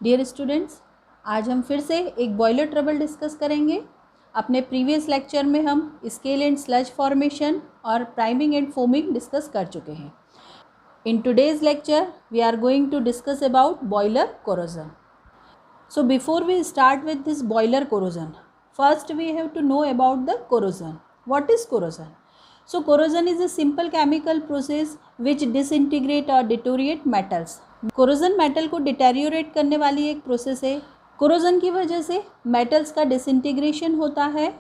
Dear students, आज हम फिर से एक बॉयलर ट्रबल डिस्कस करेंगे। अपने प्रीवियस लेक्चर में हम स्केल एंड स्लज फॉर्मेशन और प्राइमिंग एंड फोमिंग डिस्कस कर चुके हैं। In today's lecture we are going to discuss about boiler corrosion. So before we start with this boiler corrosion, first we have to know about the corrosion. What is corrosion? So corrosion is a simple chemical process which disintegrate or deteriorate metals. Corrosion metal को deteriorate करने वाली एक process है. corrosion की वजह से metals का disintegration होता है.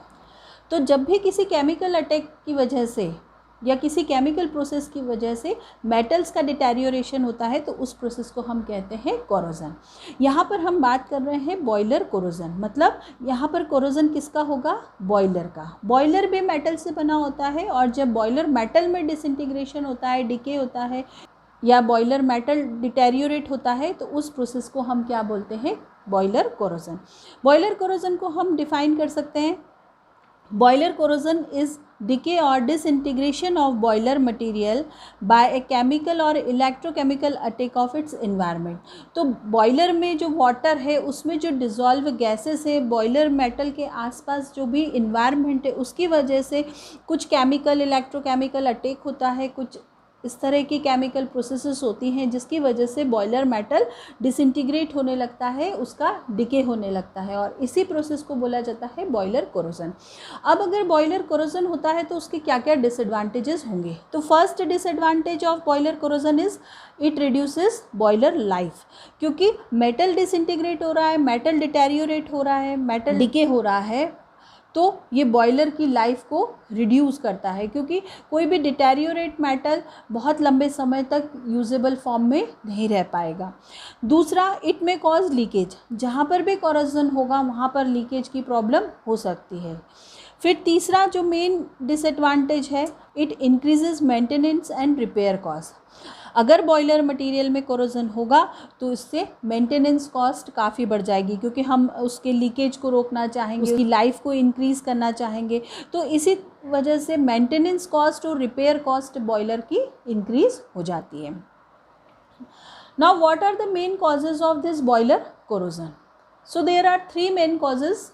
तो जब भी किसी chemical attack की वजह से या किसी केमिकल प्रोसेस की वजह से मेटल्स का डिटेरियोरेशन होता है तो उस प्रोसेस को हम कहते हैं कोरोजन. यहाँ पर हम बात कर रहे हैं बॉयलर कोरोजन, मतलब यहाँ पर कोरोजन किसका होगा? बॉयलर का. बॉयलर भी मेटल से बना होता है और जब बॉयलर मेटल में डिसइंटीग्रेशन होता है, डिके होता है या बॉयलर मेटल डिटेरियोरेट होता है तो उस प्रोसेस को हम क्या बोलते हैं? Boiler corrosion. बॉयलर कोरोजन को हम डिफाइन कर सकते हैं. Boiler corrosion is decay or disintegration of boiler material by a chemical or electrochemical attack of its environment. तो बॉयलर में जो वाटर है उसमें जो डिज़ोल्व गैसेस है, बॉयलर मेटल के आसपास जो भी इन्वायरमेंट है उसकी वजह से कुछ केमिकल इलेक्ट्रोकेमिकल अटैक होता है, कुछ इस तरह की केमिकल प्रोसेसेस होती हैं जिसकी वजह से बॉयलर मेटल डिसइंटीग्रेट होने लगता है, उसका डिके होने लगता है और इसी प्रोसेस को बोला जाता है बॉयलर कोरोजन. अब अगर बॉयलर कोरोजन होता है तो उसके क्या क्या डिसएडवांटेजेस होंगे? तो first disadvantage of boiler corrosion is it reduces boiler life. क्योंकि मेटल डिसइंटीग्रेट हो रहा है, मेटल डिटेरियोरेट हो रहा है, मेटल डिके हो रहा है तो ये बॉयलर की लाइफ को रिड्यूस करता है क्योंकि कोई भी डिटेरियोरेट मेटल बहुत लंबे समय तक यूजेबल फॉर्म में नहीं रह पाएगा. दूसरा, इट में कॉज लीकेज. जहाँ पर भी कोरोजन होगा वहाँ पर लीकेज की प्रॉब्लम हो सकती है. फिर तीसरा जो मेन डिसएडवांटेज है, it increases maintenance and repair cost. अगर बॉयलर मटेरियल में कोरोजन होगा तो इससे मेंटेनेंस कॉस्ट काफ़ी बढ़ जाएगी क्योंकि हम उसके लीकेज को रोकना चाहेंगे, उसकी लाइफ को इंक्रीज़ करना चाहेंगे, तो इसी वजह से मेंटेनेंस कॉस्ट और रिपेयर कॉस्ट बॉयलर की इंक्रीज़ हो जाती है. Now what are the main causes of this boiler corrosion? So there are 3 main causes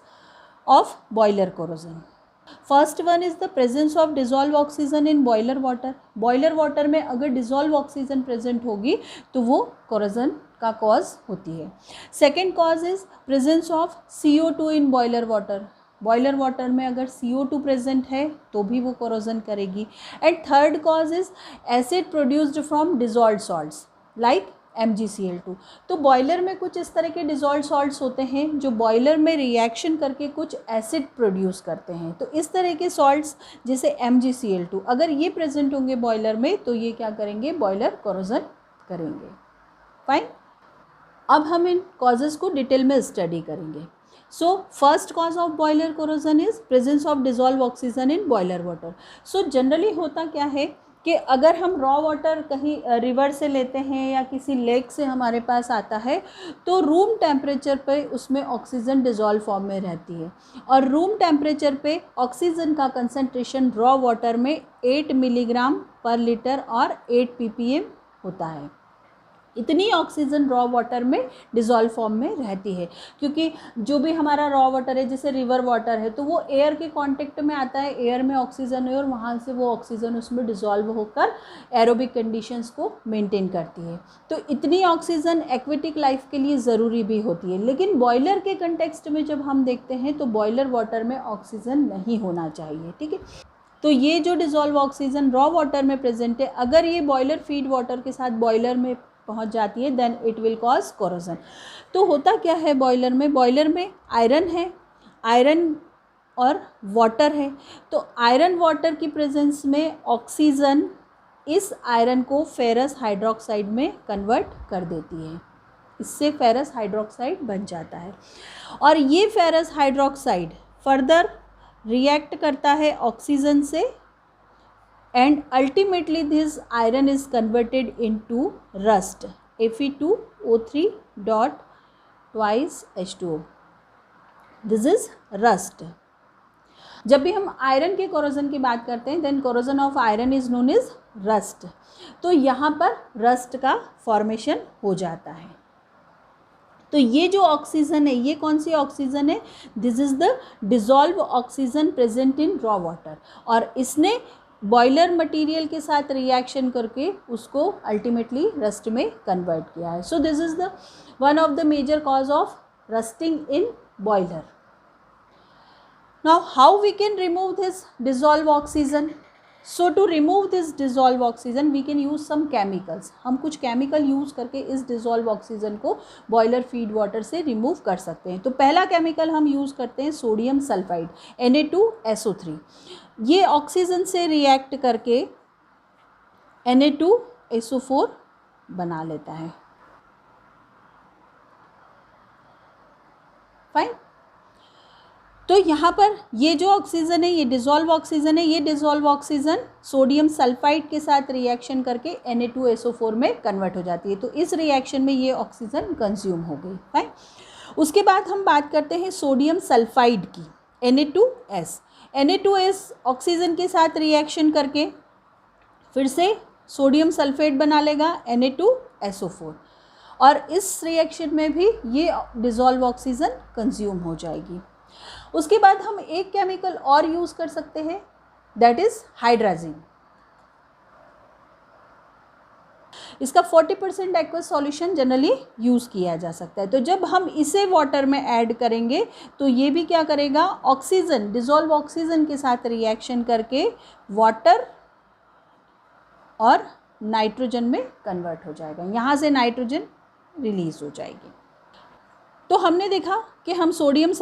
of boiler corrosion. First one is the presence of dissolve oxygen in boiler water. Boiler water में अगर dissolve oxygen present होगी तो वो corrosion का cause होती है. Second cause is presence of CO2 in boiler water. Boiler water में अगर CO2 प्रेजेंट है तो भी वो कोरोजन करेगी. And third cause is acid produced from dissolved salts like MgCl2. तो बॉयलर में कुछ इस तरह के डिज़ोल्व्ड सॉल्ट्स होते हैं जो बॉयलर में रिएक्शन करके कुछ एसिड प्रोड्यूस करते हैं. तो इस तरह के सॉल्ट्स जैसे MgCl2 अगर ये प्रेजेंट होंगे बॉयलर में तो ये क्या करेंगे? बॉयलर कोरोजन करेंगे. फाइन. अब हम इन कॉजेज़ को डिटेल में स्टडी करेंगे. So first cause of boiler corrosion is presence of dissolve oxygen in boiler water. So generally होता क्या है कि अगर हम रॉ वाटर कहीं रिवर से लेते हैं या किसी लेक से हमारे पास आता है तो रूम टेम्परेचर पे उसमें ऑक्सीजन डिज़ोल्व फॉर्म में रहती है और रूम टेम्परेचर पे ऑक्सीजन का कंसंट्रेशन रॉ वाटर में 8 मिलीग्राम पर लीटर और 8 ppm होता है. इतनी ऑक्सीजन रॉ वाटर में डिज़ोल्व फॉर्म में रहती है क्योंकि जो भी हमारा रॉ वाटर है जैसे रिवर वाटर है तो वो एयर के कांटेक्ट में आता है, एयर में ऑक्सीजन है और वहाँ से वो ऑक्सीजन उसमें डिज़ोल्व होकर एरोबिक कंडीशंस को मेंटेन करती है. तो इतनी ऑक्सीजन एक्वेटिक लाइफ के लिए ज़रूरी भी होती है. लेकिन बॉयलर के कंटेक्स्ट में जब हम देखते हैं तो बॉयलर वाटर में ऑक्सीजन नहीं होना चाहिए. ठीक है. तो ये जो डिज़ोल्व ऑक्सीजन रॉ वाटर में प्रेजेंट है अगर ये बॉयलर फीड वाटर के साथ बॉयलर में पहुंच जाती है then it will cause corrosion. तो होता क्या है बॉयलर में? बॉयलर में आयरन है, आयरन और वाटर है. तो आयरन वाटर की प्रेजेंस में ऑक्सीजन इस आयरन को फेरस हाइड्रोक्साइड में कन्वर्ट कर देती है. इससे फेरस हाइड्रोक्साइड बन जाता है और ये फेरस हाइड्रोक्साइड फर्दर रिएक्ट करता है ऑक्सीजन से and ultimately this iron is converted into rust, Fe2O3 dot twice H2O. This is rust. जब भी हम आयरन के कोरोजन की बात करते हैं then corrosion of iron is known as rust. तो यहाँ पर रस्ट का फॉर्मेशन हो जाता है. तो ये जो ऑक्सीजन है, ये कौन सी ऑक्सीजन है? This is the dissolve oxygen present in raw water, और इसने बॉयलर मटेरियल के साथ रिएक्शन करके उसको अल्टीमेटली रस्ट में कन्वर्ट किया है. So this is the one of the major cause of rusting in boiler. Now how we can remove this dissolved oxygen? So to remove this dissolved oxygen we can use some chemicals. हम कुछ chemical use करके इस dissolve oxygen को boiler feed water से remove कर सकते हैं. तो पहला केमिकल हम यूज़ करते हैं सोडियम सल्फाइड Na2SO3. ये ऑक्सीजन से रिएक्ट करके Na2SO4 बना लेता है. फाइन. तो यहाँ पर ये जो ऑक्सीजन है, ये डिज़ोल्व ऑक्सीजन है, ये डिज़ोल्व ऑक्सीजन सोडियम सल्फाइड के साथ रिएक्शन करके Na2SO4 में कन्वर्ट हो जाती है. तो इस रिएक्शन में ये ऑक्सीजन कंज्यूम हो गई. फाइन. उसके बाद हम बात करते हैं सोडियम सल्फाइड की, Na2S. Na2S ऑक्सीजन के साथ रिएक्शन करके फिर से सोडियम सल्फेट बना लेगा Na2SO4, और इस रिएक्शन में भी ये डिज़ोल्व ऑक्सीजन कंज्यूम हो जाएगी. उसके बाद हम एक केमिकल और यूज़ कर सकते हैं, दैट इज़ हाइड्राजिन. इसका 40% एक्वस सॉल्यूशन जनरली यूज़ किया जा सकता है. तो जब हम इसे वाटर में ऐड करेंगे तो ये भी क्या करेगा, ऑक्सीजन, डिज़ोल्व ऑक्सीजन के साथ रिएक्शन करके वाटर और नाइट्रोजन में कन्वर्ट हो जाएगा. यहाँ से नाइट्रोजन रिलीज़ हो जाएगी. तो हमने देखा कि हम सोडियम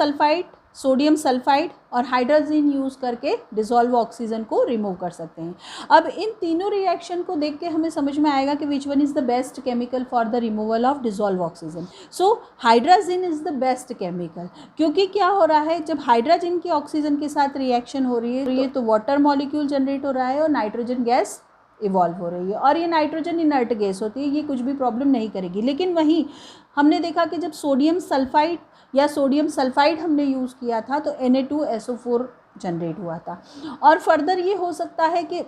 सल्फाइड और हाइड्रोजन यूज़ करके डिज़ोल्व ऑक्सीजन को रिमूव कर सकते हैं. अब इन तीनों रिएक्शन को देख के हमें समझ में आएगा कि which one is the best chemical for the removal of dissolve oxygen. So hydrogen is the best chemical, क्योंकि क्या हो रहा है, जब हाइड्रोजन की ऑक्सीजन के साथ रिएक्शन हो रही है तो वाटर मॉलिक्यूल जनरेट हो रहा है और नाइट्रोजन गैस इवॉल्व हो रही है, और ये नाइट्रोजन इनर्ट गैस होती है, ये कुछ भी प्रॉब्लम नहीं करेगी. लेकिन वहीं हमने देखा कि जब सोडियम सल्फाइड हमने यूज़ किया था तो Na2SO4 जनरेट हुआ था. और फर्दर ये हो सकता है कि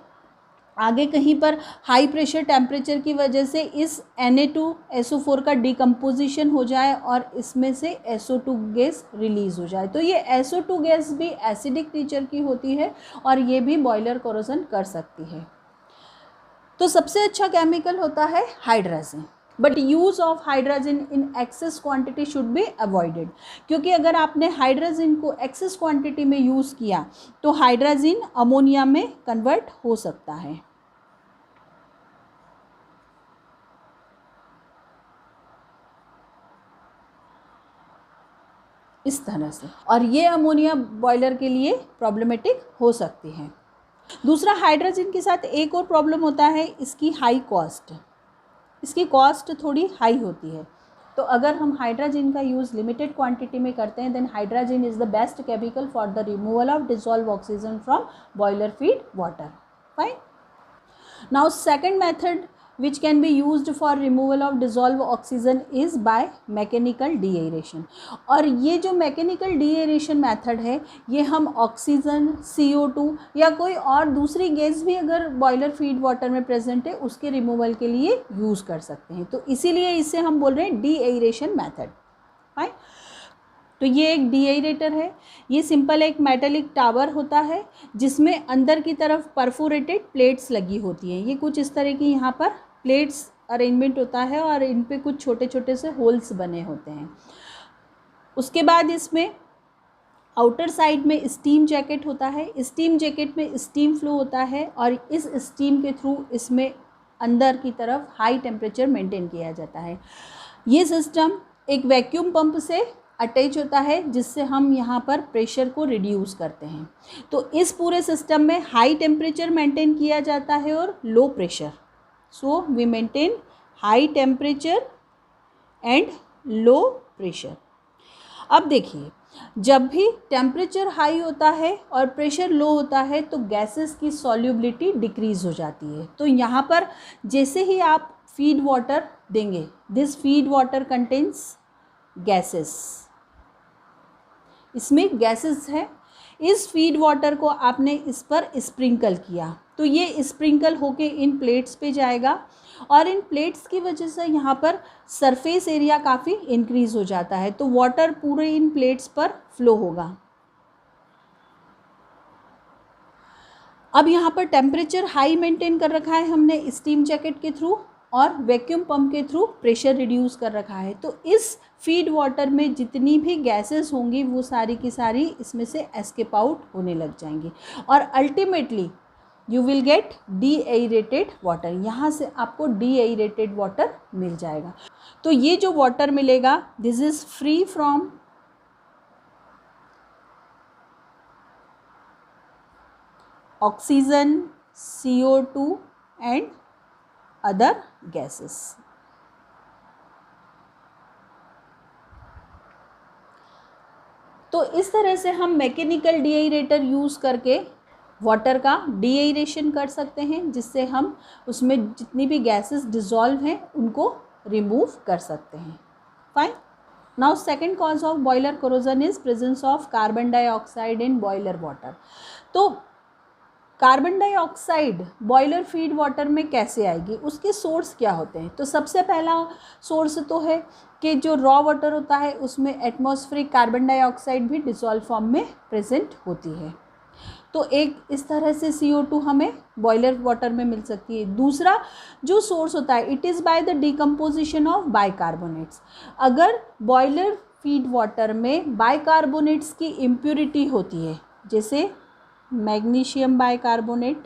आगे कहीं पर हाई प्रेशर टेम्परेचर की वजह से इस Na2SO4 का डिकम्पोजिशन हो जाए और इसमें से SO2 गैस रिलीज़ हो जाए. तो ये SO2 गैस भी एसिडिक नेचर की होती है और ये भी बॉयलर कोरोजन कर सकती है. तो सबसे अच्छा केमिकल होता है hydrogen, but use of hydrogen in axis quantity should be avoided, क्योंकि अगर आपने हाइड्रोजन को एक्सेस क्वांटिटी में यूज़ किया तो हाइड्रोजन अमोनिया में कन्वर्ट हो सकता है. इस तरह से, और ये अमोनिया बॉयलर के लिए प्रॉब्लमेटिक हो सकती है. दूसरा, हाइड्रोजन के साथ एक और प्रॉब्लम होता है, इसकी हाई कॉस्ट. इसकी कॉस्ट थोड़ी हाई होती है. तो अगर हम हाइड्रोजन का यूज़ लिमिटेड क्वांटिटी में करते हैं then hydrogen is the best chemical for the removal of dissolve oxygen from boiler feed water. Fine. Now second method which can be used for removal of dissolved oxygen is by mechanical deaeration. और ये जो mechanical डीएरेशन method है ये हम oxygen, CO2 या कोई और दूसरी गैस भी अगर बॉयलर फीड वाटर में प्रेजेंट है उसके रिमूवल के लिए यूज़ कर सकते हैं. तो इसीलिए इसे हम बोल रहे हैं डीएरेशन मेथड. फाइन. तो ये एक डीएरेटर है. ये सिंपल एक मेटेलिक टावर होता है जिसमें अंदर की तरफ परफोरेटेड प्लेट्स लगी होती हैं. ये कुछ इस तरह की यहाँ पर प्लेट्स अरेंजमेंट होता है और इन पे कुछ छोटे छोटे से होल्स बने होते हैं. उसके बाद इसमें आउटर साइड में स्टीम जैकेट होता है. स्टीम जैकेट में स्टीम फ्लो होता है और इस स्टीम के थ्रू इसमें अंदर की तरफ हाई टेम्परेचर मेंटेन किया जाता है. ये सिस्टम एक वैक्यूम पंप से अटैच होता है जिससे हम यहाँ पर प्रेशर को रिड्यूस करते हैं. तो इस पूरे सिस्टम में हाई टेम्परेचर मेंटेन किया जाता है और low pressure. So we maintain high temperature and low pressure. अब देखिए, जब भी टेम्परेचर हाई होता है और प्रेशर लो होता है तो गैसेस की सॉल्युबिलिटी डिक्रीज़ हो जाती है. तो यहाँ पर जैसे ही आप फीड वाटर देंगे, this feed water contains gases. इसमें गैसेस है. इस फीड वाटर को आपने इस पर स्प्रिंकल किया, तो ये स्प्रिंकल होके इन प्लेट्स पे जाएगा और इन प्लेट्स की वजह से यहाँ पर सरफेस एरिया काफ़ी इंक्रीज़ हो जाता है, तो वाटर पूरे इन प्लेट्स पर फ्लो होगा। अब यहाँ पर टेम्परेचर हाई मेंटेन कर रखा है हमने स्टीम जैकेट के थ्रू और वैक्यूम पंप के थ्रू प्रेशर रिड्यूस कर रखा है, तो इस फीड वाटर में जितनी भी गैसेस होंगी वो सारी की सारी इसमें से एस्केप आउट होने लग जाएंगी और ultimately you will get deaerated water. यहाँ से आपको डीएरेटेड वाटर मिल जाएगा। तो ये जो वाटर मिलेगा this is free from oxygen, CO2 and other gases. तो इस तरह से हम मैकेनिकल डीएरेटर यूज़ करके वाटर का डीएरेशन कर सकते हैं, जिससे हम उसमें जितनी भी गैसेस डिज़ोल्व हैं उनको रिमूव कर सकते हैं। Fine. Now second cause of boiler corrosion is presence of carbon dioxide in boiler water. तो carbon dioxide boiler feed water में कैसे आएगी, उसके सोर्स क्या होते हैं? तो सबसे पहला सोर्स तो है कि जो रॉ वाटर होता है उसमें एटमॉस्फेरिक कार्बन डाइऑक्साइड भी डिसॉल्व फॉर्म में प्रेजेंट होती है, तो एक इस तरह से CO2 हमें बॉयलर वाटर में मिल सकती है। दूसरा जो सोर्स होता है it is by the decomposition of bicarbonates. अगर बॉयलर फीड वाटर में बाइकार्बोनेट्स की इम्प्योरिटी होती है, जैसे मैग्नीशियम बाइकार्बोनेट,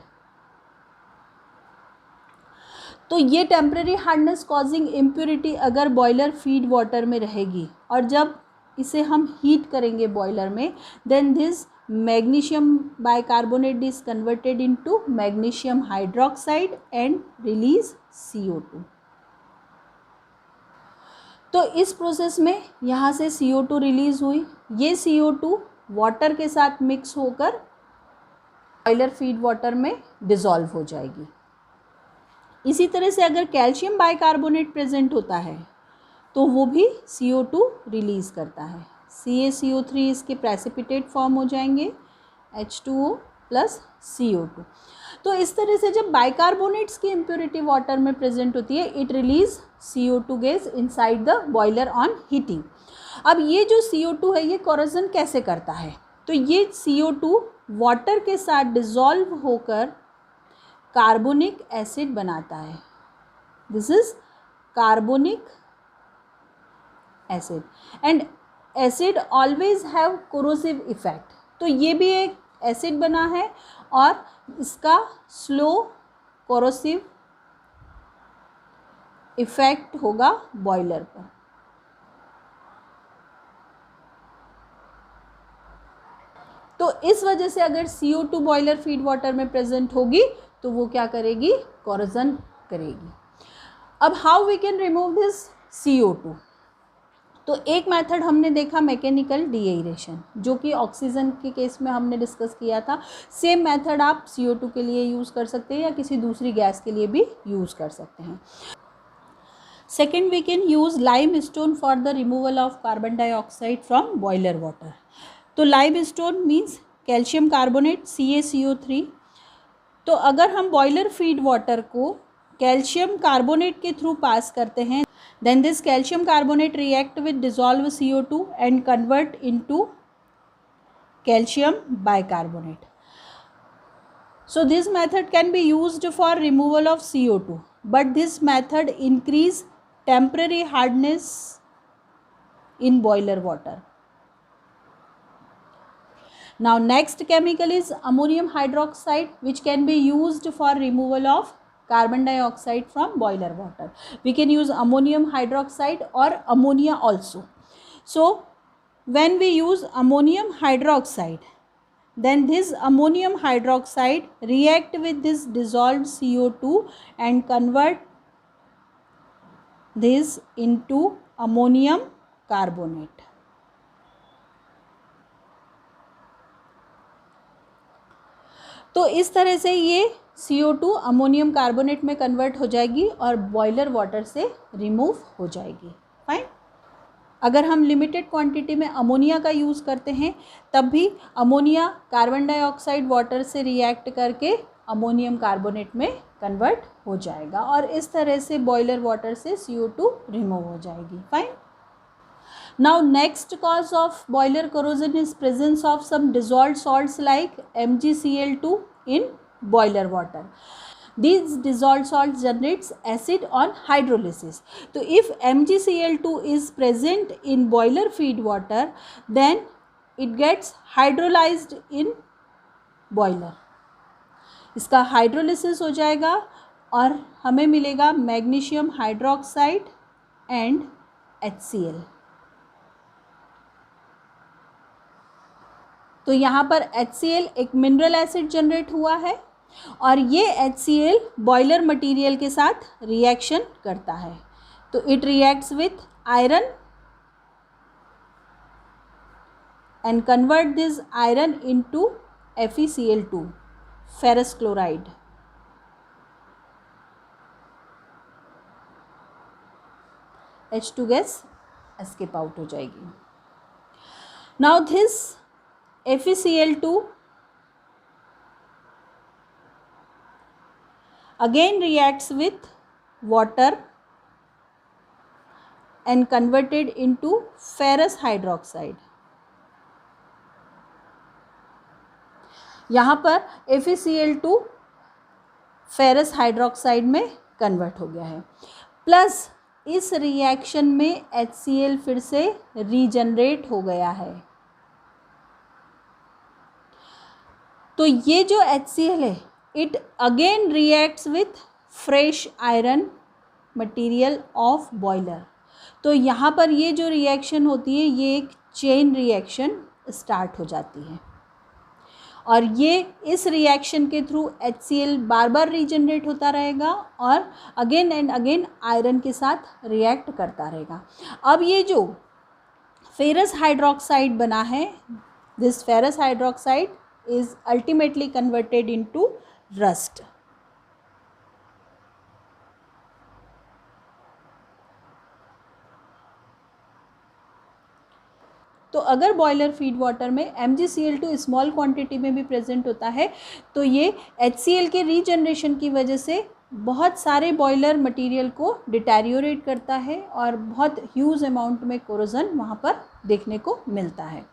तो ये टेम्परेरी हार्डनेस कॉजिंग इम्प्योरिटी अगर बॉयलर फीड वाटर में रहेगी और जब इसे हम हीट करेंगे बॉयलर में, then this magnesium bicarbonate is converted into magnesium hydroxide and release CO2। तो इस प्रोसेस में यहाँ से CO2 रिलीज हुई, ये CO2 वाटर के साथ मिक्स होकर बॉयलर फीड वाटर में डिसॉल्व हो जाएगी। इसी तरह से अगर कैल्शियम बाइकार्बोनेट प्रेजेंट होता है तो वो भी CO2 रिलीज़ करता है। CaCO3 इसके प्रेसिपिटेट फॉर्म हो जाएंगे, H2O प्लस CO2। तो इस तरह से जब बाइकार्बोनेट्स की इम्प्योरिटी वाटर में प्रेजेंट होती है it release CO2 gas inside the boiler on heating. अब ये जो CO2 है ये कोरोजन कैसे करता है? तो ये CO2 वाटर के साथ डिसॉल्व होकर कार्बोनिक एसिड बनाता है। This is carbonic acid and acid always have corrosive effect. तो ये भी एक एसिड बना है और इसका स्लो कोरोसिव इफेक्ट होगा बॉयलर पर। तो इस वजह से अगर CO2 बॉयलर फीड वाटर में प्रेजेंट होगी तो वो क्या करेगी? कोरोजन करेगी। अब how we can remove this CO2? तो एक मेथड हमने देखा मैकेनिकल डीएरेशन, जो कि ऑक्सीजन के केस में हमने डिस्कस किया था। सेम मेथड आप CO2 के लिए यूज़ कर सकते हैं या किसी दूसरी गैस के लिए भी यूज़ कर सकते हैं। Second, we can use limestone for the removal of carbon dioxide from boiler water. तो limestone means calcium carbonate CaCO3। तो अगर हम बॉयलर फीड वाटर को कैल्शियम कार्बोनेट के थ्रू पास करते हैं, then this calcium carbonate react with dissolved CO2 and convert into calcium bicarbonate. So this method can be used for removal of CO2, but this method increase temporary hardness in boiler water. Now next chemical is ammonium hydroxide, which can be used for removal of carbon dioxide from boiler water. We can use ammonium hydroxide or ammonia also. So when we use ammonium hydroxide, then this ammonium hydroxide react with this dissolved CO2 and convert this into ammonium carbonate. तो इस तरह से ये CO2 ammonium carbonate में convert हो जाएगी और boiler water से रिमूव हो जाएगी। फाइन। अगर हम लिमिटेड क्वांटिटी में अमोनिया का यूज़ करते हैं तब भी अमोनिया कार्बन डाइऑक्साइड वाटर से रिएक्ट करके अमोनियम कार्बोनेट में कन्वर्ट हो जाएगा और इस तरह से बॉयलर वाटर से CO2 रिमूव हो जाएगी. Fine. Now next cause of boiler corrosion is presence of some dissolved salts like MgCl2 in boiler water. These dissolved salts generates acid on hydrolysis. So if MgCl2 is present in boiler feed water, then it gets hydrolyzed in boiler. इसका hydrolysis हो जाएगा और हमें मिलेगा magnesium hydroxide and HCl. तो यहाँ पर HCl एक मिनरल एसिड जनरेट हुआ है और ये HCl बॉयलर मटेरियल के साथ रिएक्शन करता है. तो it reacts with iron and convert this iron into FeCl2 ferrous chloride. H2 gas escape out हो जाएगी. Now this FeCl2 again reacts with water and converted into ferrous hydroxide. यहाँ पर FeCl2 ferrous hydroxide में convert हो गया है. Plus इस reaction में HCl फिर से रीजनरेट हो गया है. तो ये जो HCl है it again reacts with fresh iron material of boiler. तो यहाँ पर ये जो रिएक्शन होती है ये एक चेन रिएक्शन स्टार्ट हो जाती है और ये इस रिएक्शन के थ्रू HCl बार बार रीजनरेट होता रहेगा और अगेन एंड अगेन आयरन के साथ रिएक्ट करता रहेगा. अब ये जो फेरस हाइड्रोक्साइड बना है, this ferrous hydroxide is ultimately converted into rust. तो अगर बॉयलर फीड वाटर में MgCl2 स्मॉल क्वांटिटी में भी प्रेजेंट होता है तो ये HCl के रीजनरेशन की वजह से बहुत सारे बॉयलर मटेरियल को डिटेरियोरेट करता है और बहुत ह्यूज अमाउंट में कोरोजन वहाँ पर देखने को मिलता है.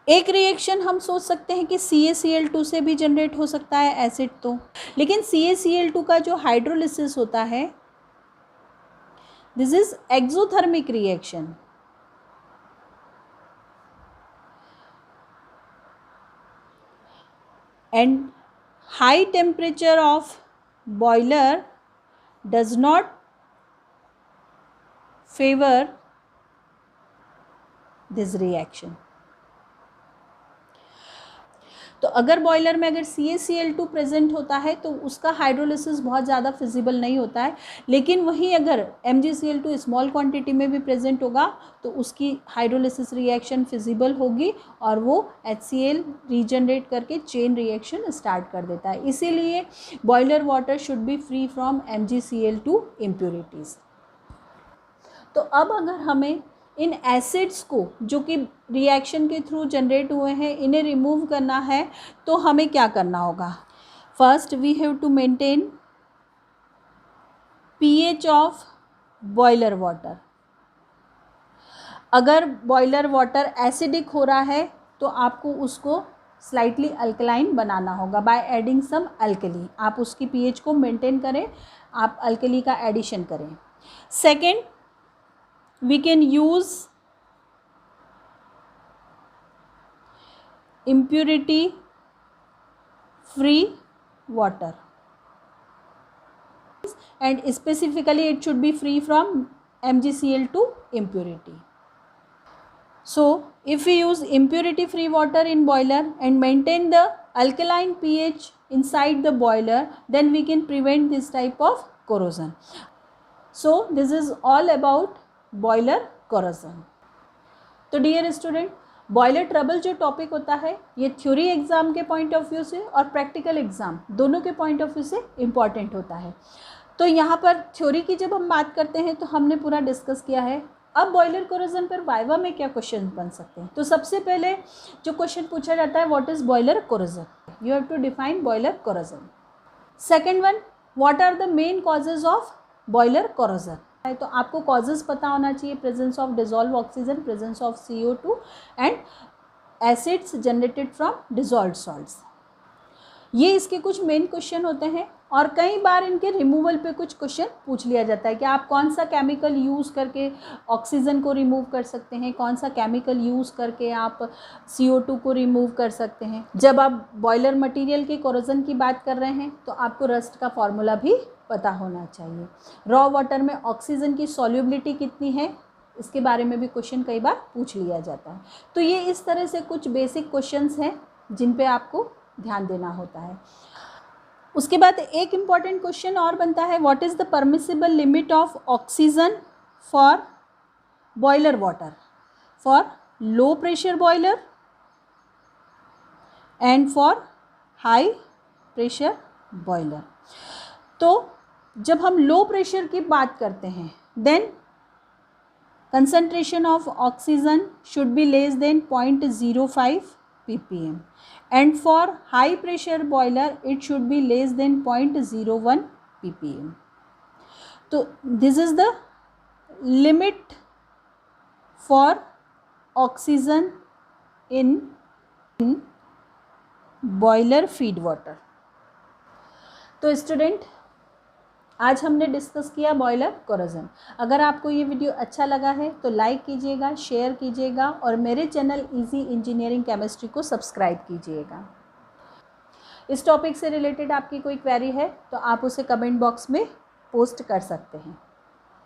एक रिएक्शन हम सोच सकते हैं कि CaCl2 से भी जनरेट हो सकता है एसिड, तो लेकिन CaCl2 का जो हाइड्रोलिसिस होता है this is exothermic reaction. And high temperature of boiler does not favour this reaction. तो अगर बॉयलर में अगर CaCl2 प्रेजेंट होता है तो उसका हाइड्रोलिसिस बहुत ज़्यादा फिजिबल नहीं होता है, लेकिन वहीं अगर MgCl2 स्मॉल क्वांटिटी में भी प्रेजेंट होगा तो उसकी हाइड्रोलिसिस रिएक्शन फिजिबल होगी और वो HCl रीजनरेट करके चेन रिएक्शन स्टार्ट कर देता है. इसीलिए boiler water should be free from MgCl2 impurities. तो अब अगर हमें इन एसिड्स को जो कि रिएक्शन के थ्रू जनरेट हुए हैं इन्हें रिमूव करना है तो हमें क्या करना होगा. First we have to maintain pH of boiler water. अगर बॉयलर वाटर एसिडिक हो रहा है तो आपको उसको स्लाइटली अल्कलाइन बनाना होगा बाय एडिंग सम अल्कली. आप उसकी pH को मेंटेन करें, आप अल्कली का एडिशन करें. Second, we can use impurity free water and specifically it should be free from MgCl2 impurity. So if we use impurity free water in boiler and maintain the alkaline pH inside the boiler, then we can prevent this type of corrosion. So this is all about boiler corrosion. तो dear student, boiler trouble जो topic होता है ये theory exam के point of view से और practical exam दोनों के पॉइंट ऑफ व्यू से इम्पॉर्टेंट होता है. तो यहाँ पर थ्योरी की जब हम बात करते हैं तो हमने पूरा डिस्कस किया है अब बॉयलर कोरोजन पर वाइवा में क्या क्वेश्चन बन सकते हैं? तो सबसे पहले जो क्वेश्चन पूछा जाता है, what is boiler corrosion? You have to define boiler corrosion. Second one, what are the main causes of boiler corrosion? तो आपको कॉजेज पता होना चाहिए, presence of dissolve oxygen, presence of CO2 and acids generated from dissolved salts. ये इसके कुछ main question होते हैं और कई बार इनके रिमूवल पे कुछ क्वेश्चन पूछ लिया जाता है कि आप कौन सा केमिकल यूज़ करके ऑक्सीजन को रिमूव कर सकते हैं, कौन सा केमिकल यूज़ करके आप CO2 को रिमूव कर सकते हैं. जब आप बॉयलर मटेरियल के कोरोजन की बात कर रहे हैं तो आपको रस्ट का फॉर्मूला भी पता होना चाहिए. रॉ वाटर में ऑक्सीजन की सॉल्युबिलिटी कितनी है, इसके बारे में भी क्वेश्चन कई बार पूछ लिया जाता है. तो ये इस तरह से कुछ बेसिक क्वेश्चंस हैं जिन पे आपको ध्यान देना होता है. उसके बाद एक इम्पॉर्टेंट क्वेश्चन और बनता है, what is the permissible limit of oxygen for boiler water, for low pressure boiler and for high pressure boiler. तो जब हम लो प्रेशर की बात करते हैं, then concentration of oxygen should be less than 0.05 ppm and for high pressure boiler it should be less than 0.01 ppm. So this is the limit for oxygen in boiler feed water. तो student, आज हमने discuss किया boiler corrosion. अगर आपको ये video अच्छा लगा है तो लाइक कीजिएगा, शेयर कीजिएगा और मेरे चैनल इजी इंजीनियरिंग केमिस्ट्री को सब्सक्राइब कीजिएगा. इस टॉपिक से रिलेटेड आपकी कोई क्वेरी है तो आप उसे कमेंट बॉक्स में पोस्ट कर सकते हैं.